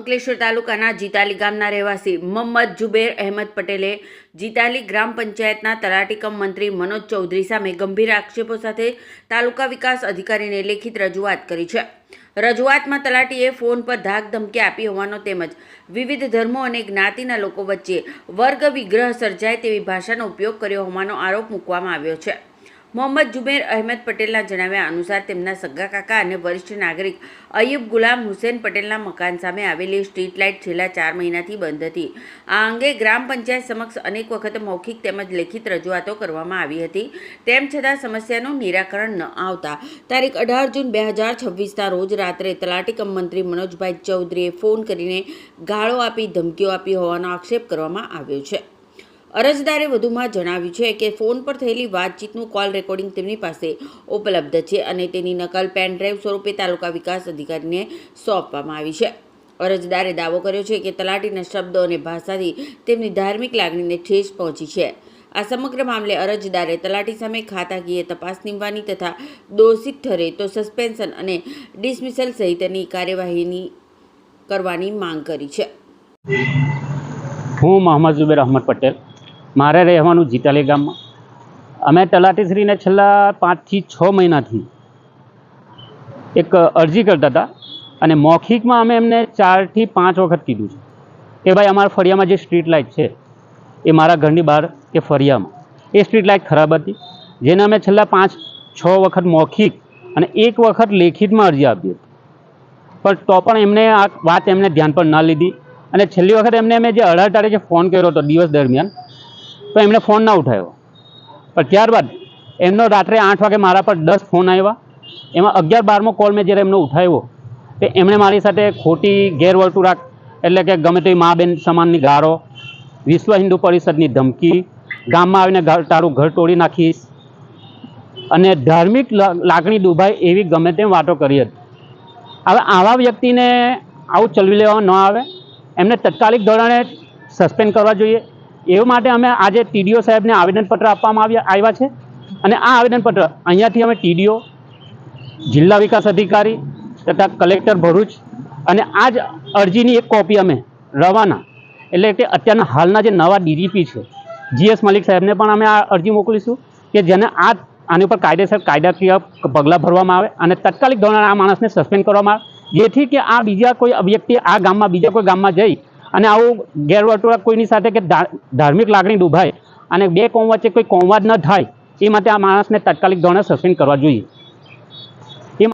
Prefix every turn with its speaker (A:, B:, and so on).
A: અંકલેશ્વર તાલુકાના જીતાલી ગામના રહેવાસી મોહમ્મદ જુબેર અહેમદ પટેલે જીતાલી ગ્રામ પંચાયતના તલાટી કમ મંત્રી મનોજ ચૌધરી સામે ગંભીર આક્ષેપો સાથે તાલુકા વિકાસ અધિકારીને લેખિત રજૂઆત કરી છે। રજૂઆતમાં તલાટીએ ફોન પર ધાક ધમકી આપી હોવાનો તેમજ વિવિધ ધર્મો અને જ્ઞાતિના લોકો વચ્ચે વર્ગ વિગ્રહ સર્જાય તેવી ભાષાનો ઉપયોગ કર્યો હોવાનો આરોપ મૂકવામાં આવ્યો છે। મોહમ્મદ જુબેર અહેમદ પટેલના જણાવ્યા અનુસાર તેમના સગા કાકા અને વરિષ્ઠ નાગરિક અયુબ ગુલામ હુસેન પટેલના મકાન સામે આવેલી સ્ટ્રીટ લાઇટ છેલ્લા 4 મહિનાથી બંધ હતી। આ અંગે ગ્રામ પંચાયત સમક્ષ અનેક વખત મૌખિક તેમજ લેખિત રજૂઆતો કરવામાં આવી હતી। તેમ છતાં સમસ્યાનું નિરાકરણ ન આવતા તારીખ 18 જૂન 2026ના રોજ રાત્રે તલાટી કમ મંત્રી મનોજભાઈ ચૌધરીએ ફોન કરીને ગાળો આપી ધમકીઓ આપી હોવાનો આક્ષેપ કરવામાં આવ્યો છે। અરજદારે વધુમાં જણાવ્યું છે કે ફોન પર થયેલી વાતચીતનું કોલ રેકોર્ડિંગ તેમની પાસે ઉપલબ્ધ છે અને તેની નકલ પેન ડ્રાઈવ સ્વરૂપે તાલુકા વિકાસ અધિકારીને સોંપવામાં આવી છે। અરજદારે દાવો કર્યો છે કે તલાટીના શબ્દો અને ભાષાથી તેમની ધાર્મિક લાગણીને ઠેસ પહોંચી છે। આ સમગ્ર મામલે અરજદારે તલાટી સામે ખાતાકીય તપાસ નીમવાની તથા દોષિત ઠરે તો સસ્પેન્શન અને ડિસમિસલ સહિતની કાર્યવાહી કરવાની માંગ કરી છે।
B: હું મોહમ્મદ જુબેર અહેમદ પટેલ, મારે રહેવાનું જીતાલી ગામમાં। અમે તલાટીશ્રીને છેલ્લા 5 થી 6 મહિનાથી એક અરજી કરતા હતા અને મૌખિકમાં અમે એમને 4 થી 5 વખત કીધું છે કે ભાઈ અમારા ફળિયામાં જે સ્ટ્રીટ લાઇટ છે એ મારા ઘરની બહાર કે ફળિયામાં એ સ્ટ્રીટ લાઇટ ખરાબ હતી, જેને અમે છેલ્લા 5-6 વખત મૌખિક અને 1 વખત લેખિતમાં અરજી આપી હતી, પણ તો પણ એમને આ વાત એમને ધ્યાન પર ના લીધી અને છેલ્લી વખત એમને અમે જે 18 તારીખે ફોન કર્યો હતો દિવસ દરમિયાન, તો એમણે ફોન ના ઉઠાવ્યો। પણ ત્યારબાદ એમનો રાત્રે 8 વાગે મારા પર 10 ફોન આવ્યા, એમાં 11-12મો કોલ મેં જ્યારે એમનો ઉઠાવ્યો તો એમણે મારી સાથે ખોટી ગેરવર્તુળાક એટલે કે ગમે તે મા બેન સમાનની ગાળો, વિશ્વ હિન્દુ પરિષદની ધમકી, ગામમાં આવીને તારું ઘર તોડી નાખીશ અને ધાર્મિક લાગણી દુભાય એવી ગમે તેમ વાતો કરી હતી। હવે આવા વ્યક્તિને આવું ચલવી લેવામાં ન આવે, એમને તત્કાલિક ધોરણે સસ્પેન્ડ કરવા જોઈએ। એ માટે અમે આજે ટીડીઓ સાહેબને આવેદનપત્ર આપવામાં આવ્યા છે અને આ આવેદનપત્ર અહીંયાથી અમે ટીડીઓ, જિલ્લા વિકાસ અધિકારી તથા કલેક્ટર ભરૂચ અને આ જ અરજીની એક કોપી અમે રવાના એટલે કે અત્યારના હાલના જે નવા ડીજીપી છે GS મલિક સાહેબને પણ અમે આ અરજી મોકલીશું કે જેને આની ઉપર કાયદાકીય પગલાં ભરવામાં આવે અને તત્કાલિક ધોરણે આ માણસને સસ્પેન્ડ કરવામાં આવે, જેથી કે આ બીજા કોઈ વ્યક્તિ આ ગામમાં બીજા કોઈ ગામમાં જઈ અને આવું ગેરવર્તુળાક કોઈની સાથે કે ધાર્મિક લાગણી દુભાય અને બે કોમ વચ્ચે કોઈ કોમવાદ ન થાય એ માટે આ માણસને તાત્કાલિક ધોરણે સસ્પેન્ડ કરવા જોઈએ।